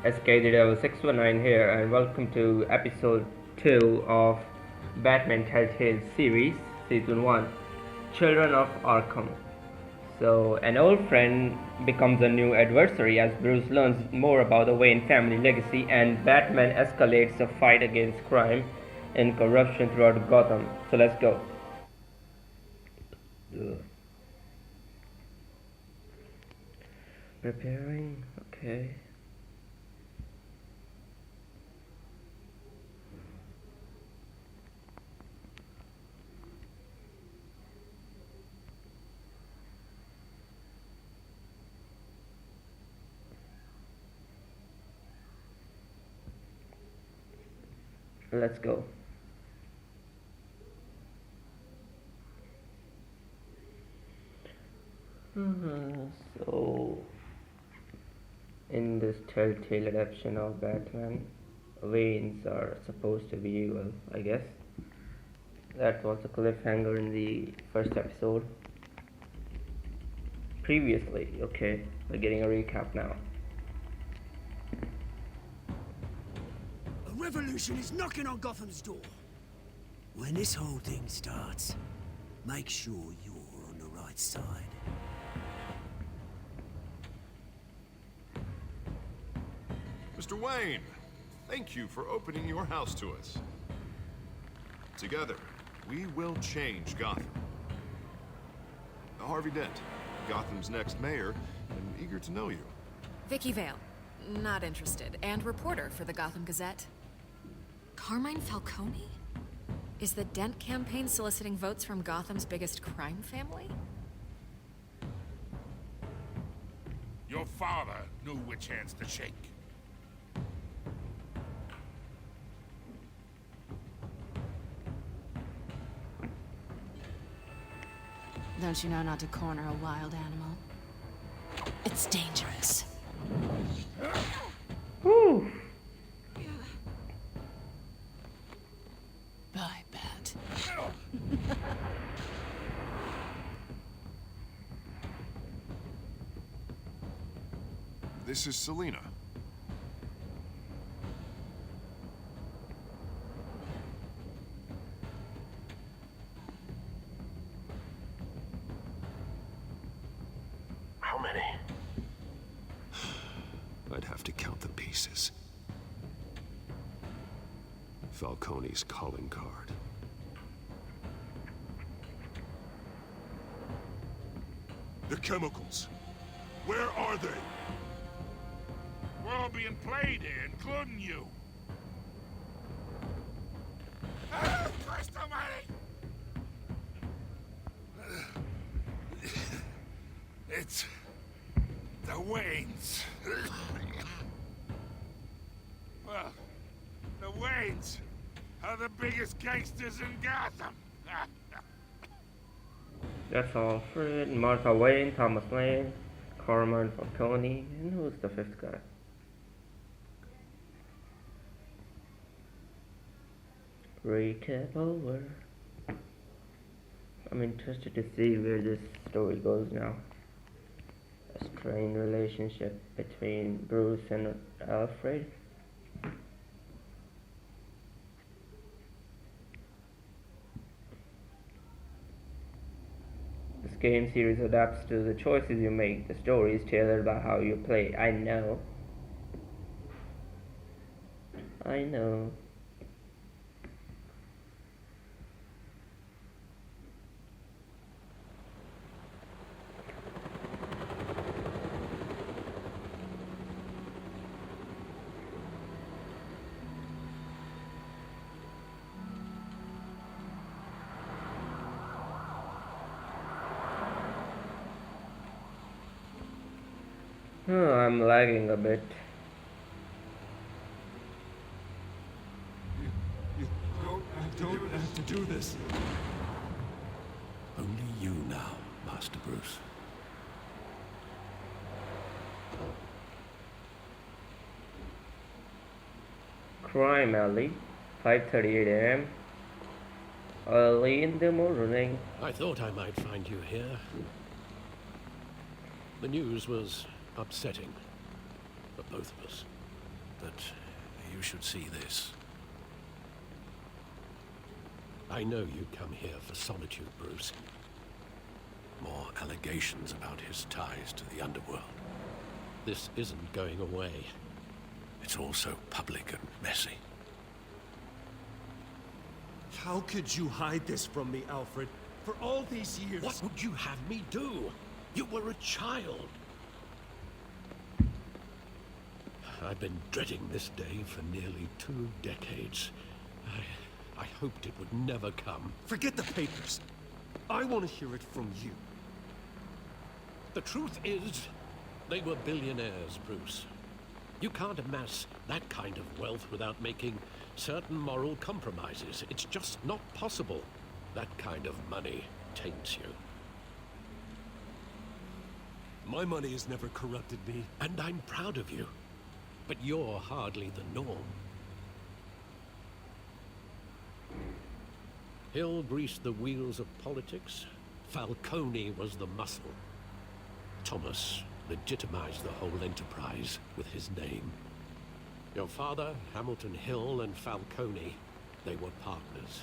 SK619 here, and welcome to episode 2 of Batman Telltale series, season 1, Children of Arkham. So, an old friend becomes a new adversary as Bruce learns more about the Wayne family legacy, and Batman escalates the fight against crime and corruption throughout Gotham. So, let's go. Ugh. Preparing, okay. Let's go. So, in this Telltale adaptation of Batman, Waynes are supposed to be evil, I guess. That was the cliffhanger in the first episode. Previously, okay, we're getting a recap now. A revolution is knocking on Gotham's door. When this whole thing starts, make sure you're on the right side. Mr. Wayne, thank you for opening your house to us. Together, we will change Gotham. Harvey Dent, Gotham's next mayor, and eager to know you. Vicky Vale, not interested, and reporter for the Gotham Gazette. Carmine Falcone? Is the Dent campaign soliciting votes from Gotham's biggest crime family? Your father knew which hands to shake. Don't you know not to corner a wild animal? It's dangerous. Whew. Bye, Bat. This is Selina. How many? I'd have to count the pieces. Falcone's calling card. The chemicals. Where are they? We're all being played here, including you. Ah, Christ almighty! It's the Waynes. Well, the Waynes are the biggest gangsters in Gotham. That's Alfred, Martha Wayne, Thomas Lane, Carmine Falcone, and who's the fifth guy? Recap over. I'm interested to see where this story goes now. A strained relationship between Bruce and Alfred. This game series adapts to the choices you make. The story is tailored by how you play. I know. I know. Oh, I'm lagging a bit. You don't have to do this. Only you now, Master Bruce. Crime Alley, 5:38 a.m. Early in the morning. I thought I might find you here. The news was upsetting for both of us. but you should see this. I know you come here for solitude, Bruce. More allegations about his ties to the underworld. This isn't going away. It's all so public and messy. How could you hide this from me, Alfred? For all these years... What would you have me do? You were a child. I've been dreading this day for nearly 2 decades. I hoped it would never come. Forget the papers. I want to hear it from you. The truth is, they were billionaires, Bruce. You can't amass that kind of wealth without making certain moral compromises. It's just not possible. That kind of money taints you. My money has never corrupted me. And I'm proud of you. But you're hardly the norm. Hill greased the wheels of politics. Falcone was the muscle. Thomas legitimized the whole enterprise with his name. Your father, Hamilton Hill, and Falcone, they were partners.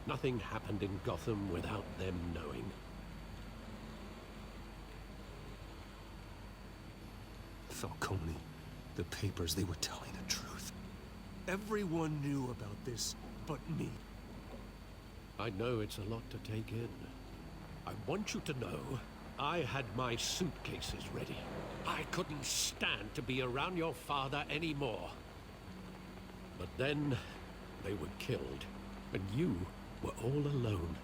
Nothing happened in Gotham without them knowing. Falcone, the papers, they were telling the truth. Everyone knew about this but me. I know it's a lot to take in. I want you to know I had my suitcases ready. I couldn't stand to be around your father anymore. But then they were killed, and you were all alone.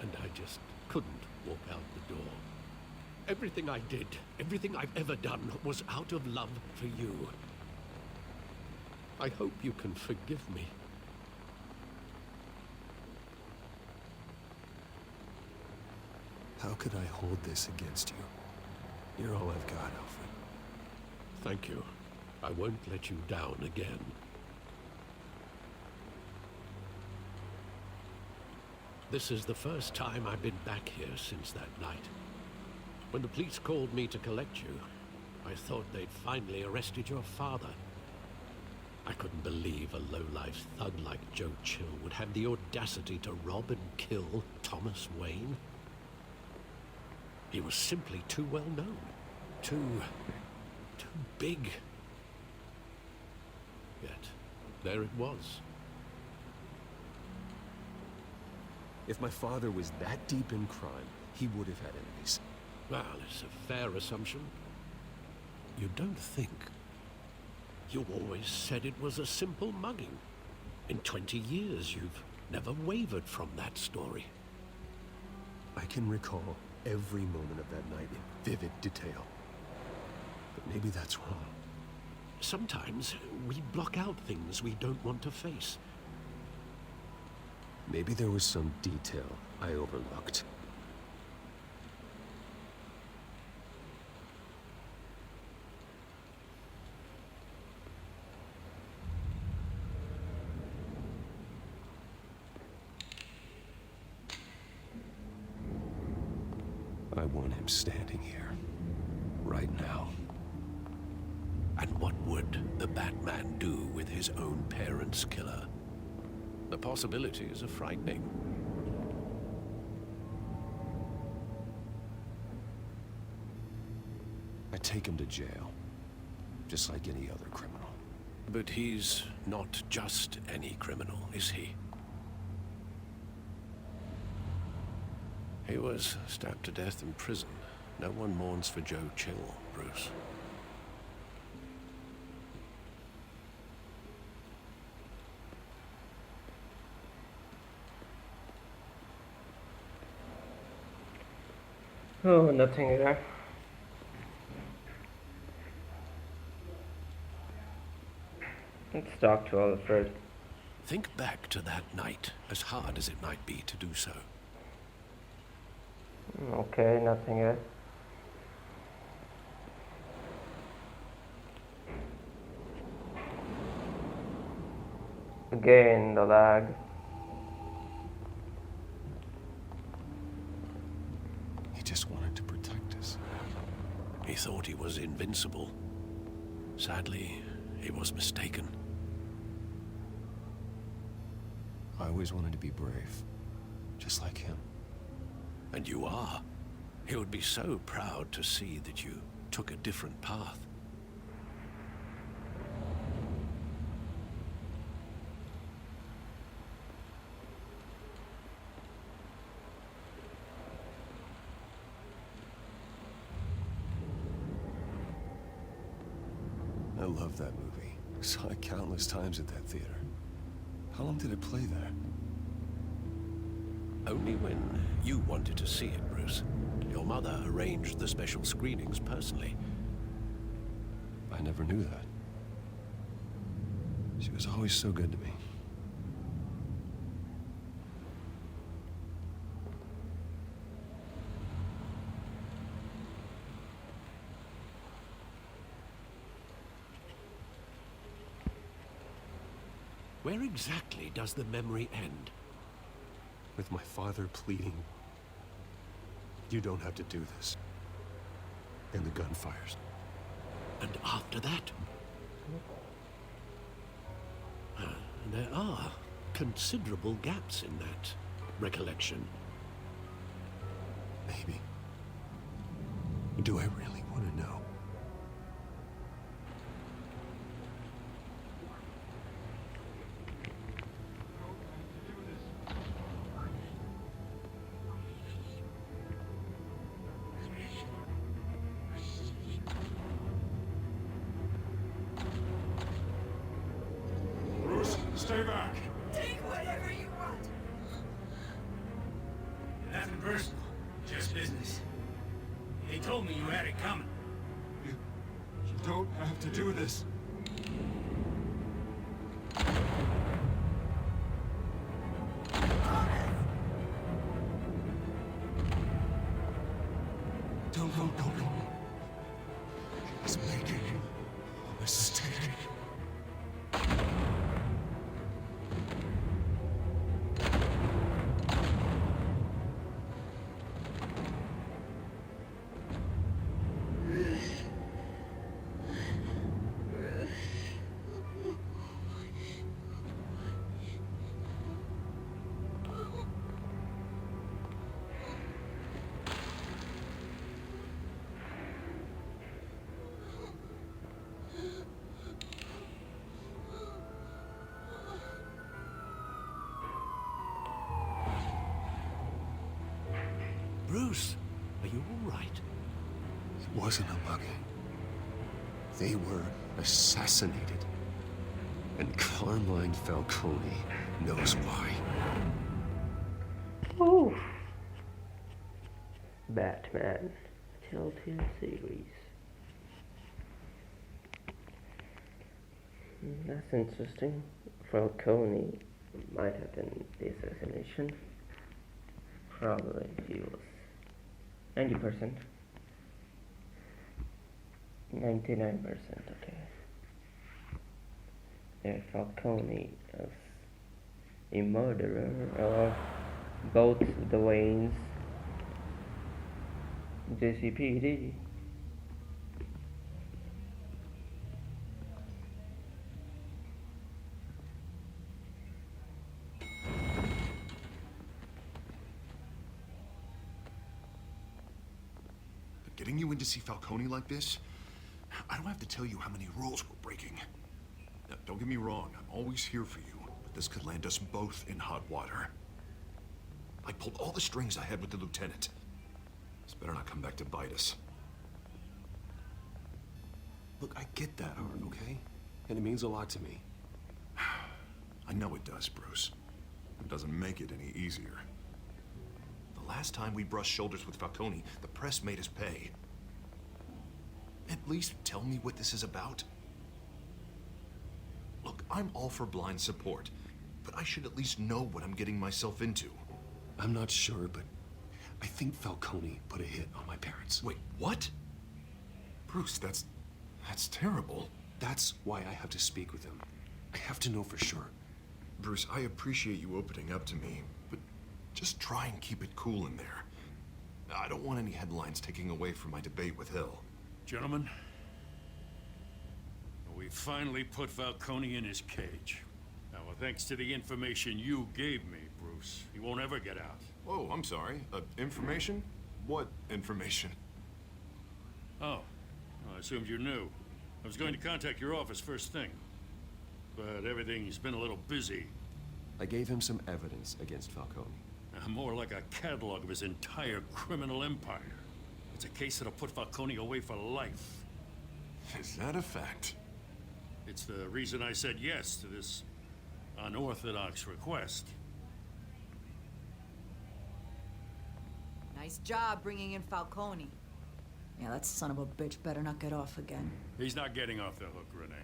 And I just couldn't walk out the door. Everything I did, everything I've ever done, was out of love for you. I hope you can forgive me. How could I hold this against you? You're all I've got, Alfred. Thank you. I won't let you down again. This is the first time I've been back here since that night. When the police called me to collect you, I thought they'd finally arrested your father. I couldn't believe a low-life thug like Joe Chill would have the audacity to rob and kill Thomas Wayne. He was simply too well known. Too big. Yet, there it was. If my father was that deep in crime, he would have had enemies. Well, it's a fair assumption. You don't think. You always said it was a simple mugging. In 20 years, you've never wavered from that story. I can recall every moment of that night in vivid detail. But maybe that's wrong. Sometimes we block out things we don't want to face. Maybe there was some detail I overlooked. I want him standing here, right now. And what would the Batman do with his own parents' killer? The possibilities are frightening. I take him to jail, just like any other criminal. But he's not just any criminal, is he? He was stabbed to death in prison. No one mourns for Joe Chill, Bruce. Oh, nothing here. Let's talk to Alfred. Think back to that night, as hard as it might be to do so. Okay, nothing here. Again, the lag. He just wanted to protect us. He thought he was invincible. Sadly, he was mistaken. I always wanted to be brave, just like him. And you are. He would be so proud to see that you took a different path. I love that movie. Saw it countless times at that theater. How long did it play there? Only when you wanted to see it, Bruce. Your mother arranged the special screenings personally. I never knew that. She was always so good to me. Where exactly does the memory end? With my father pleading, "You don't have to do this." And the gun fires. And after that? There are considerable gaps in that recollection. Maybe. Do I really want to know? Bruce, stay back. Take whatever you want. Nothing personal, just business. They told me you had it coming. You don't have to do this. Don't. He's making a mistake. Bruce, are you all right? It wasn't a mugging. They were assassinated. And Carmine Falcone knows why. Ooh. Batman Telltale series. That's interesting. Falcone might have done the assassination. Probably he was 90%. 99%, okay. Yeah, Falcone is a murderer of both the Waynes, JCPD. Getting you in to see Falcone like this? I don't have to tell you how many rules we're breaking. Now, don't get me wrong, I'm always here for you, but this could land us both in hot water. I pulled all the strings I had with the lieutenant. This better not come back to bite us. Look, I get that, Art, okay? And it means a lot to me. I know it does, Bruce. It doesn't make it any easier. The last time we brushed shoulders with Falcone, the press made us pay. At least tell me what this is about. Look, I'm all for blind support, but I should at least know what I'm getting myself into. I'm not sure, but I think Falcone put a hit on my parents. Wait, what? Bruce, that's terrible. That's why I have to speak with him. I have to know for sure. Bruce, I appreciate you opening up to me, but just try and keep it cool in there. I don't want any headlines taking away from my debate with Hill. Gentlemen, finally put Falcone in his cage. Now, thanks to the information you gave me, Bruce, he won't ever get out. Oh, I'm sorry. Information? What information? Oh, I assumed you knew. I was going to contact your office first thing, but everything's been a little busy. I gave him some evidence against Falcone. More like a catalog of his entire criminal empire. It's a case that'll put Falcone away for life. Is that a fact? It's the reason I said yes to this unorthodox request. Nice job bringing in Falcone. Yeah, that son of a bitch better not get off again. He's not getting off the hook, Renee.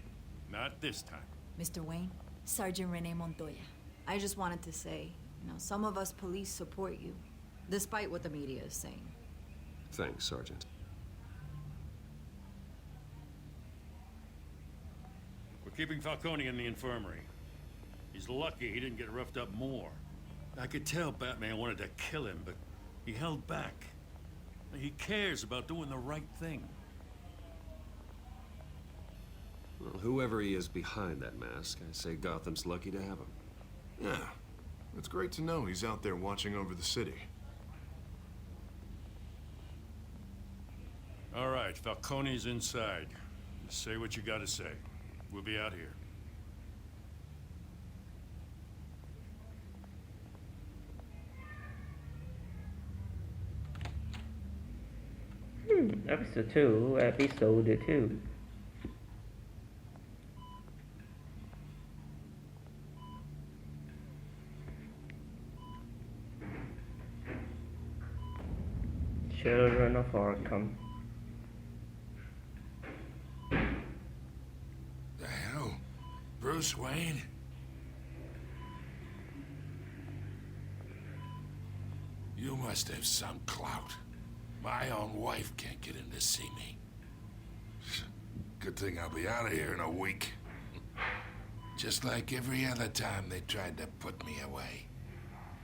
Not this time. Mr. Wayne, Sergeant Renee Montoya. I just wanted to say, some of us police support you, despite what the media is saying. Thanks, Sergeant. We're keeping Falcone in the infirmary. He's lucky he didn't get roughed up more. I could tell Batman wanted to kill him, but he held back. He cares about doing the right thing. Well, whoever he is behind that mask, I say Gotham's lucky to have him. Yeah. It's great to know he's out there watching over the city. All right, Falcone's inside. Say what you gotta say. We'll be out here. Episode 2. Children of Arkham. The hell? Bruce Wayne? You must have some clout. My own wife can't get in to see me. Good thing I'll be out of here in a week. Just like every other time they tried to put me away.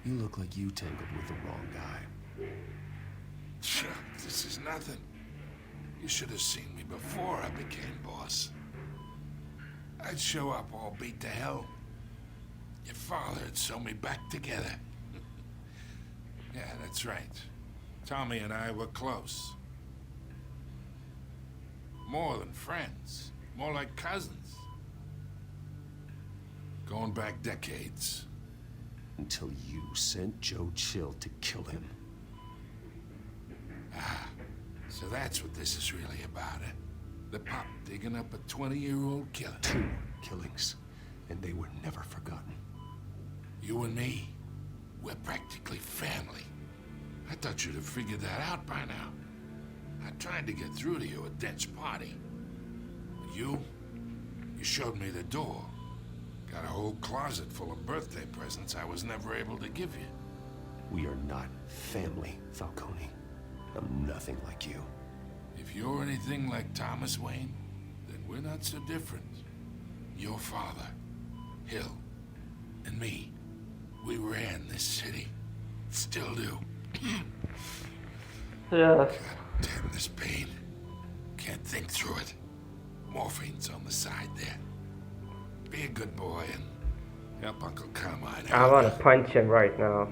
You look like you tangled with the wrong guy. This is nothing. You should have seen me before I became boss. I'd show up all beat to hell. Your father'd sew me back together. Yeah, that's right. Tommy and I were close. More than friends. More like cousins. Going back decades. Until you sent Joe Chill to kill him. Ah, so that's what this is really about, eh? The pop digging up a 20-year-old killer. 2 killings, and they were never forgotten. You and me, we're practically family. I thought you'd have figured that out by now. I tried to get through to you at Dent's party. But you showed me the door. Got a whole closet full of birthday presents I was never able to give you. We are not family, Falcone. I'm nothing like you. If you're anything like Thomas Wayne, then we're not so different. Your father, Hill, and me, we ran this city. Still do. Yes. God damn this pain. Can't think through it. Morphine's on the side there. Be a good boy and help Uncle Carmine I out. want to punch him right now.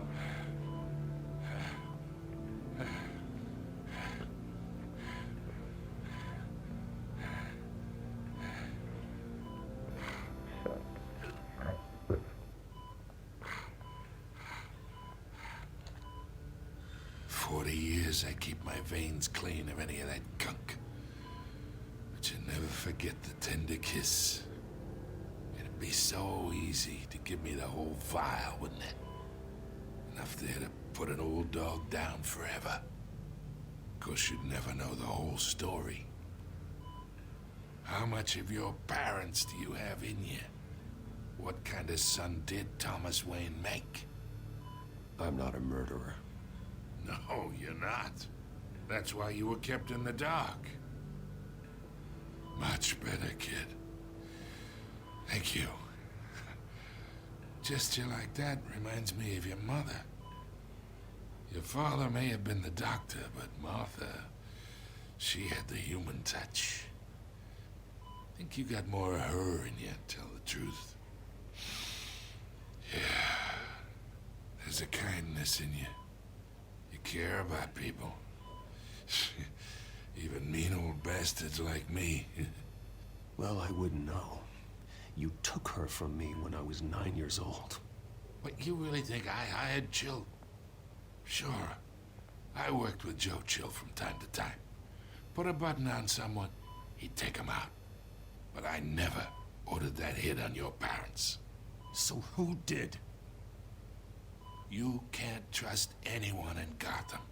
I keep my veins clean of any of that gunk. But you never forget the tender kiss. It'd be so easy to give me the whole vial, wouldn't it? Enough there to put an old dog down forever. Of course, you'd never know the whole story. How much of your parents do you have in you? What kind of son did Thomas Wayne make? I'm not a murderer. No, you're not. That's why you were kept in the dark. Much better, kid. Thank you. Gesture like that reminds me of your mother. Your father may have been the doctor, but Martha, she had the human touch. Think you got more of her in you, tell the truth. Yeah. There's a kindness in you. You care about people. Even mean old bastards like me. Well, I wouldn't know. You took her from me when I was 9 years old. But you really think I hired Chill? Sure. I worked with Joe Chill from time to time. Put a button on someone, he'd take him out. But I never ordered that hit on your parents. So who did? You can't trust anyone in Gotham.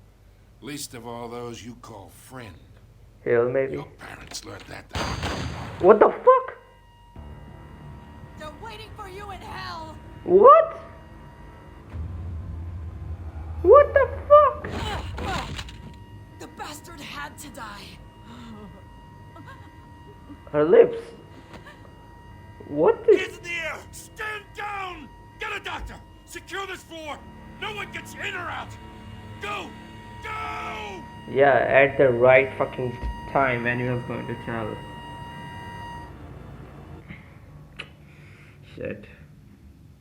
Least of all those you call friend. Hell, maybe. Your parents learned that. What the fuck? They're waiting for you in hell! What? What the fuck? The bastard had to die. Her lips. What is... Hands in the air! Stand down! Get a doctor! Secure this floor! No one gets in or out! Go! Go! Yeah, at the right fucking time when you was going to tell. Shit.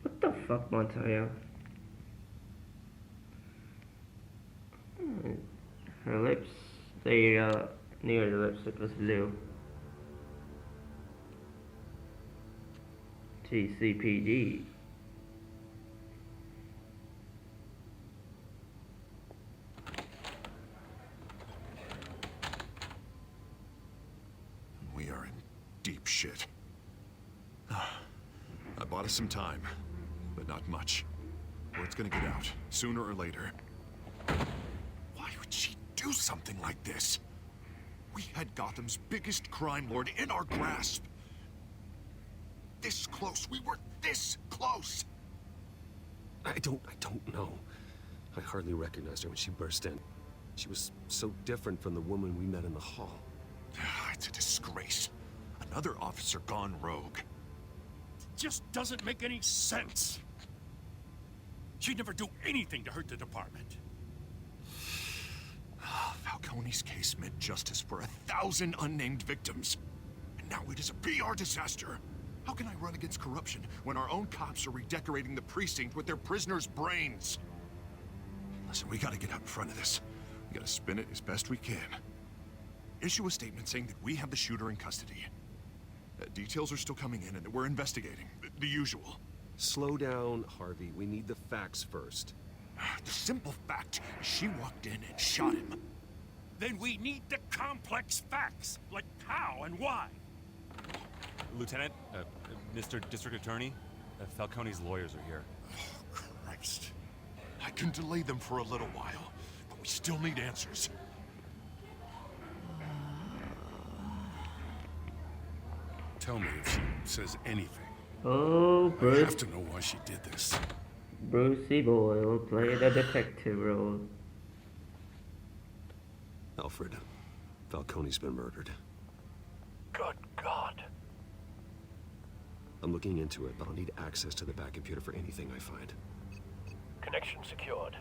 What the fuck, Montoya? Her lips, they near the lips, it was blue. TCPD. We are in deep shit. I bought us some time, but not much. Word's gonna get out, sooner or later. Why would she do something like this? We had Gotham's biggest crime lord in our grasp. This close. We were this close. I don't know. I hardly recognized her when she burst in. She was so different from the woman we met in the hall. It's a disgrace. Another officer gone rogue. Just doesn't make any sense. She'd never do anything to hurt the department. Falcone's case meant justice for 1,000 unnamed victims. And now it is a PR disaster. How can I run against corruption when our own cops are redecorating the precinct with their prisoners' brains? Listen, we gotta get out in front of this. We gotta spin it as best we can. Issue a statement saying that we have the shooter in custody. Details are still coming in and that we're investigating. The usual. Slow down, Harvey. We need the facts first. The simple fact is she walked in and shot him. Then we need the complex facts, like how and why. Lieutenant, Mr. District Attorney, Falcone's lawyers are here. Oh, Christ. I can delay them for a little while, but we still need answers. Tell me if she says anything. Oh, I Bruce. have to know why she did this. Brucey Boyle played a detective role. Alfred, Falcone's been murdered. Good God. I'm looking into it, but I'll need access to the back computer for anything I find. Connection secured.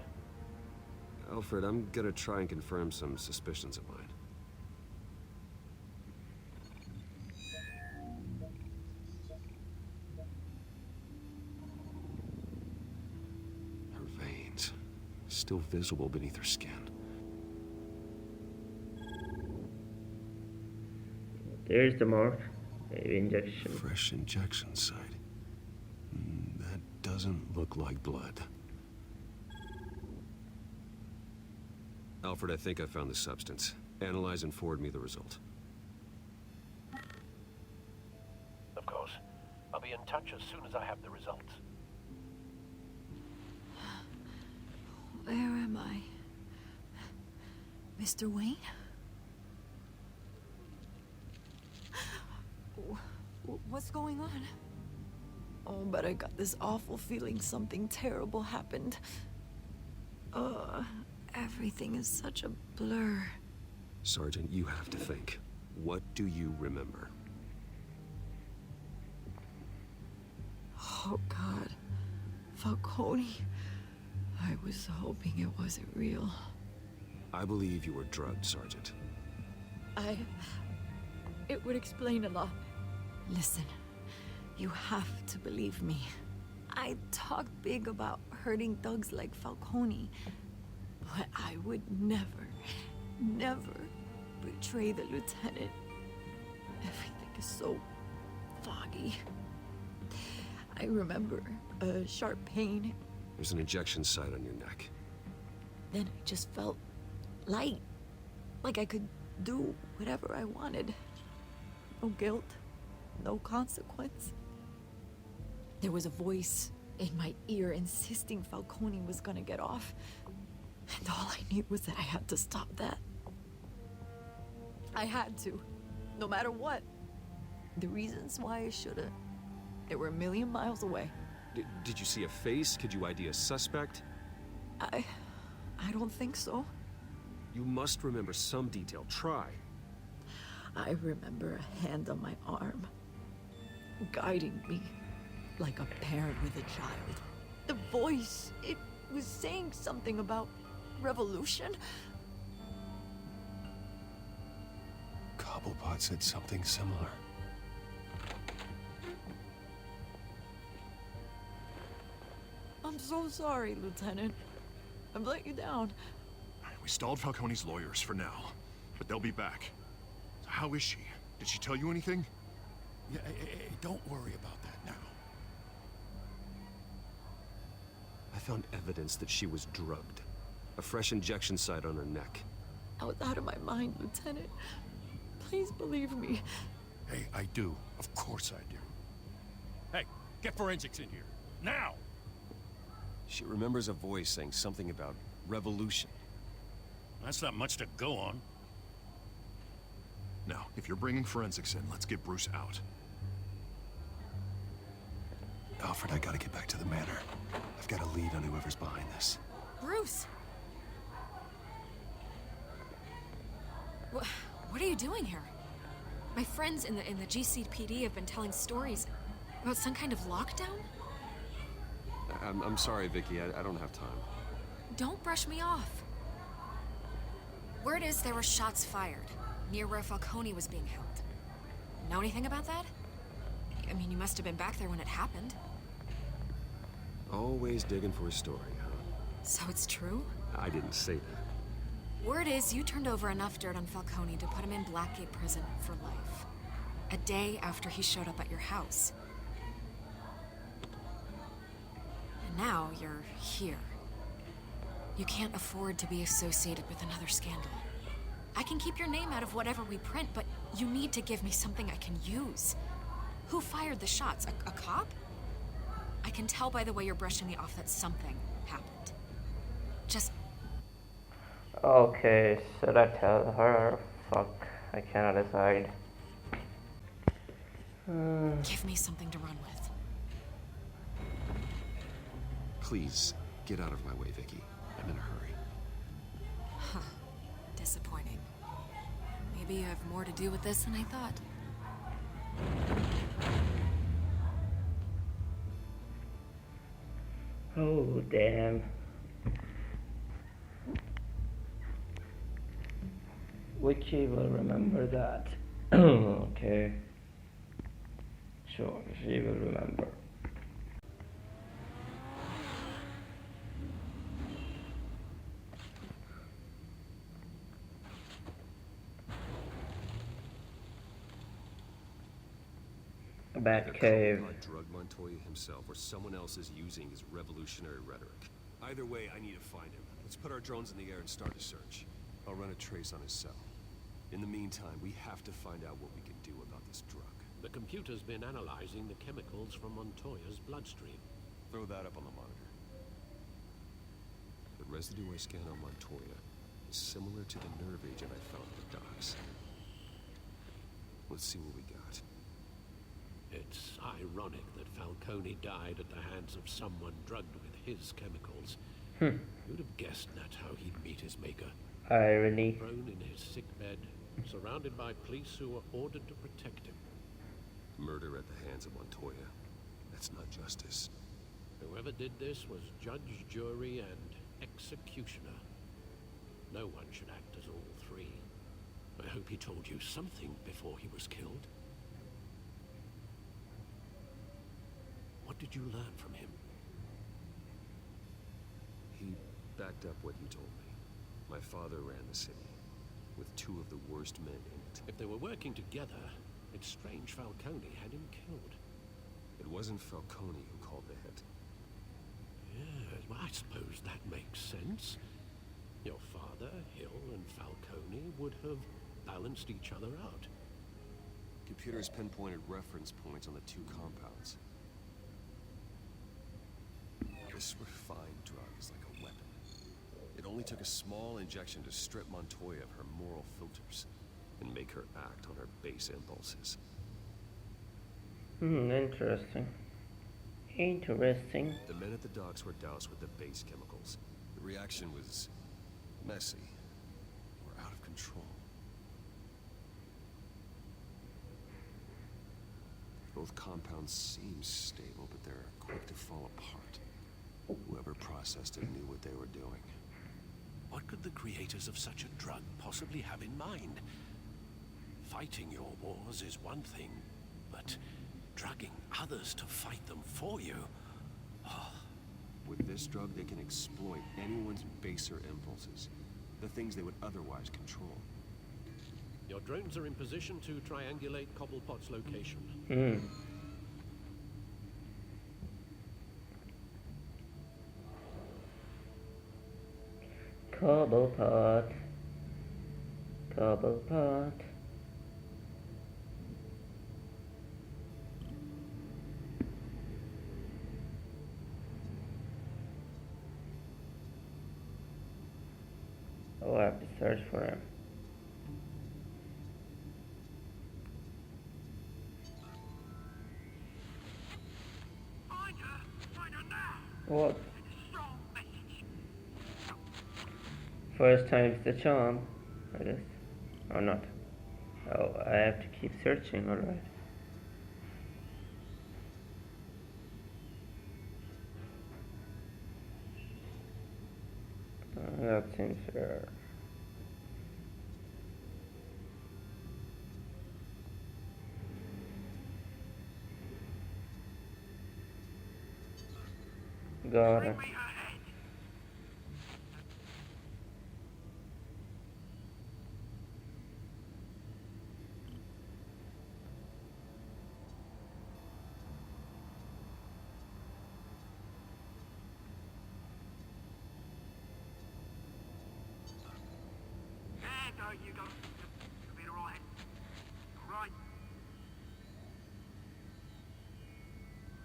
Alfred, I'm gonna try and confirm some suspicions of mine. Her veins, still visible beneath her skin. There's the mark. Maybe injection. Fresh injection site. That doesn't look like blood. Alfred, I think I found the substance. Analyze and forward me the result. Of course. I'll be in touch as soon as I have the results. Where am I? Mr. Wayne? What's going on? Oh, but I got this awful feeling something terrible happened. Everything is such a blur. Sergeant, you have to think. What do you remember? Oh, God. Falcone. I was hoping it wasn't real. I believe you were drugged, Sergeant. It would explain a lot. Listen, you have to believe me. I talk big about hurting thugs like Falcone, but I would never, never betray the lieutenant. Everything is so foggy. I remember a sharp pain. There's an injection site on your neck. Then I just felt light. Like I could do whatever I wanted. No guilt, no consequence. There was a voice in my ear insisting Falcone was gonna get off. And all I knew was that I had to stop that. I had to, no matter what. The reasons why I should've, they were a million miles away. Did you see a face? Could you ID a suspect? I don't think so. You must remember some detail. Try. I remember a hand on my arm, guiding me like a parent with a child. The voice, it was saying something about revolution. Cobblepot said something similar. I'm so sorry, Lieutenant. I've let you down. We stalled Falcone's lawyers for now, but they'll be back. So how is she? Did she tell you anything? Yeah, hey, don't worry about that now. I found evidence that she was drugged. A fresh injection site on her neck. I was out of my mind, Lieutenant. Please believe me. Hey, I do. Of course I do. Hey, get forensics in here. Now! She remembers a voice saying something about revolution. That's not much to go on. Now, if you're bringing forensics in, let's get Bruce out. Alfred, I gotta get back to the manor. I've got a lead on whoever's behind this. Bruce! What are you doing here? My friends in the GCPD have been telling stories about some kind of lockdown? I'm sorry, Vicky. I don't have time. Don't brush me off. Word is there were shots fired near where Falcone was being held. Know anything about that? I mean, you must have been back there when it happened. Always digging for a story, huh? So it's true? I didn't say that. Word is you turned over enough dirt on Falcone to put him in Blackgate Prison for life. A day after he showed up at your house. And now you're here. You can't afford to be associated with another scandal. I can keep your name out of whatever we print, but you need to give me something I can use. Who fired the shots? A cop? I can tell by the way you're brushing me off that something happened. Just... Okay, should I tell her? Fuck, I cannot decide. Give me something to run with. Please, get out of my way, Vicky. I'm in a hurry. Huh. Disappointing. Maybe you have more to do with this than I thought. Oh, damn. Witchy will remember that. Okay. Sure, she will remember. Batcave. Drug Montoya himself, or someone else is using his revolutionary rhetoric. Either way, I need to find him. Let's put our drones in the air and start a search. I'll run a trace on his cell. In the meantime, we have to find out what we can do about this drug. The computer's been analyzing the chemicals from Montoya's bloodstream. Throw that up on the monitor. The residue I scanned on Montoya is similar to the nerve agent I found at the docks. Let's see what we got. It's ironic that Falcone died at the hands of someone drugged with his chemicals. Who'd have guessed that's how he'd meet his maker? Irony. Thrown in his sickbed, surrounded by police who were ordered to protect him. Murder at the hands of Montoya. That's not justice. Whoever did this was judge, jury, and executioner. No one should act as all three. I hope he told you something before he was killed. did you learn from him? He backed up what you told me. My father ran the city, with two of the worst men in it. If they were working together, it's strange Falcone had him killed. It wasn't Falcone who called the hit. Yes, well, I suppose that makes sense. Your father, Hill, and Falcone would have balanced each other out. Computers pinpointed reference points on the two compounds. This refined drug is like a weapon. It only took a small injection to strip Montoya of her moral filters and make her act on her base impulses. Interesting. Interesting. The men at the docks were doused with the base chemicals. The reaction was messy, or out of control. Both compounds seem stable, but they're quick to fall apart. Whoever processed it knew what they were doing. What could the creators of such a drug possibly have in mind? Fighting your wars is one thing, but drugging others to fight them for you? Oh. With this drug, they can exploit anyone's baser impulses, the things they would otherwise control. Your drones are in position to triangulate Cobblepot's location. Cobblepot. Cobblepot. Oh, I have to search for him. What? First time's the charm, I guess. Or not. Oh, I have to keep searching, alright. That seems fair. Got it. You go. You'll be alright. Right.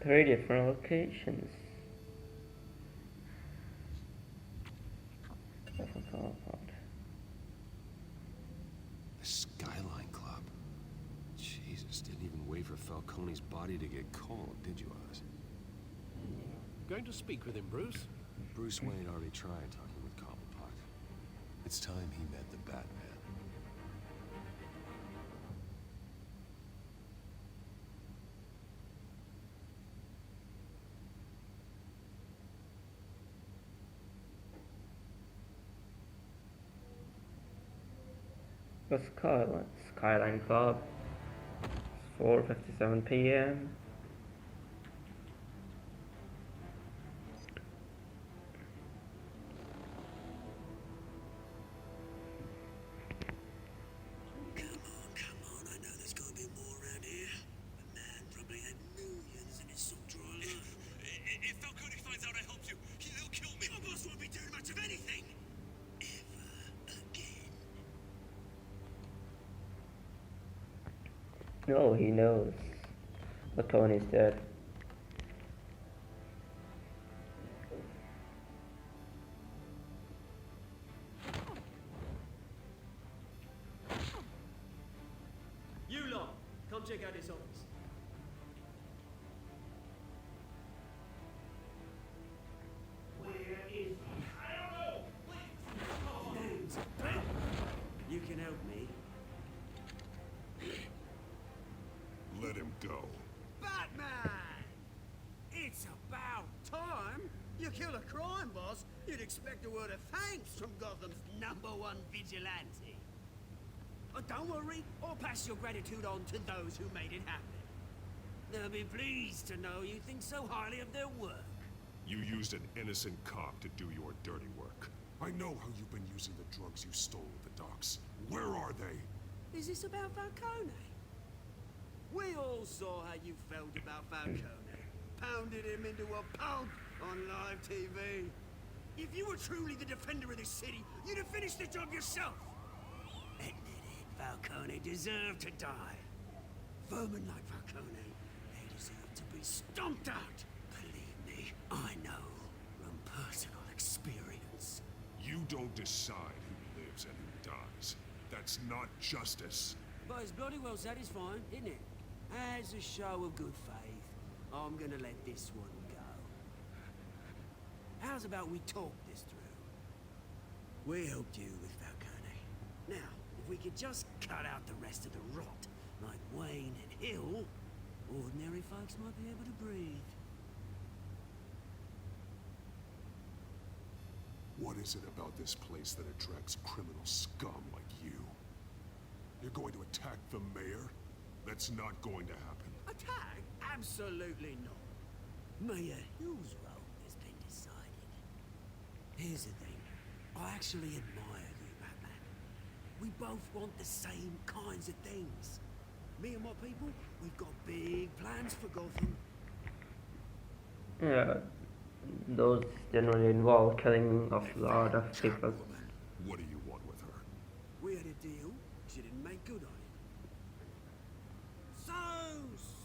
3 different locations. The Skyline Club. Jesus, didn't even wait for Falcone's body to get cold, did you, Oz? Going to speak with him, Bruce? Bruce Wayne already tried talking with Cobblepot. It's time he met the Batman. The Skyline Club. It's 4:57 p.m. Come on, I know there's gotta be more around here. The man probably had millions in his salt drawer alone. If Falcone finds out I helped you, he'll kill me. Your boss won't be doing much of anything. Ever again. No, he knows. But Tony's dead. You lot, come check out his office. Where is he? I don't know! Please! You can help me. Let him go. Batman! It's about time. You kill a crime boss, you'd expect a word of thanks from Gotham's #1 vigilante. But don't worry, I'll pass your gratitude on to those who made it happen. They'll be pleased to know you think so highly of their work. You used an innocent cop to do your dirty work. I know how you've been using the drugs you stole at the docks. Where are they? Is this about Falcone? We all saw how you felt about Falcone. Pounded him into a pulp on live TV. If you were truly the defender of this city, you'd have finished the job yourself. Admit it, Falcone deserved to die. Vermin like Falcone, they deserve to be stomped out. Believe me, I know from personal experience. You don't decide who lives and who dies. That's not justice. But it's bloody well satisfying, isn't it? As a show of good faith, I'm gonna let this one go. How's about we talk this through? We helped you with Falcone. Now, if we could just cut out the rest of the rot, like Wayne and Hill, ordinary folks might be able to breathe. What is it about this place that attracts criminal scum like you? You're going to attack the mayor? That's not going to happen. Attack? Absolutely not. Mayor Hill's role has been decided. Here's the thing. I actually admire you, Batman. We both want the same kinds of things. Me and my people, we've got big plans for Gotham. Yeah, those generally involve killing of a lot of people. What do you want with her? We had a deal. She didn't make good on it. So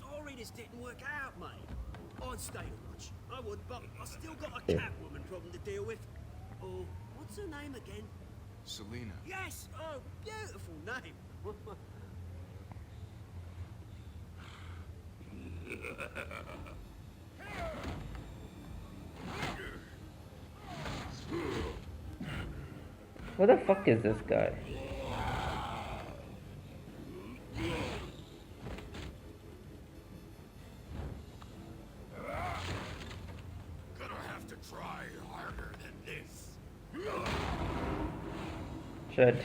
sorry this didn't work out, mate. I'd stay to watch. I would, but I still got a Catwoman problem to deal with. Oh, what's her name again? Selina. Yes! Oh, beautiful name. What the fuck is this guy? Gonna have to try harder than this. Shit.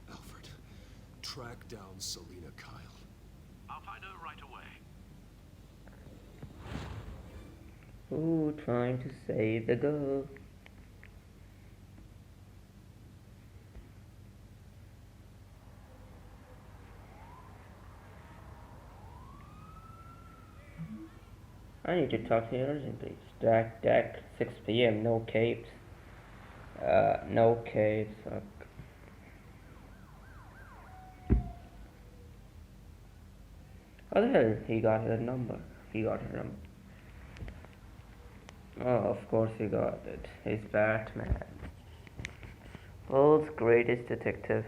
Alfred, track down Selina Kyle. I'll find her right away. Ooh, trying to save the girl. I need to talk to you urgently. Deck, 6 p.m. No capes. No capes. Fuck. How the hell he got her number? He got her number. Oh, of course he got it. He's Batman. World's greatest detective.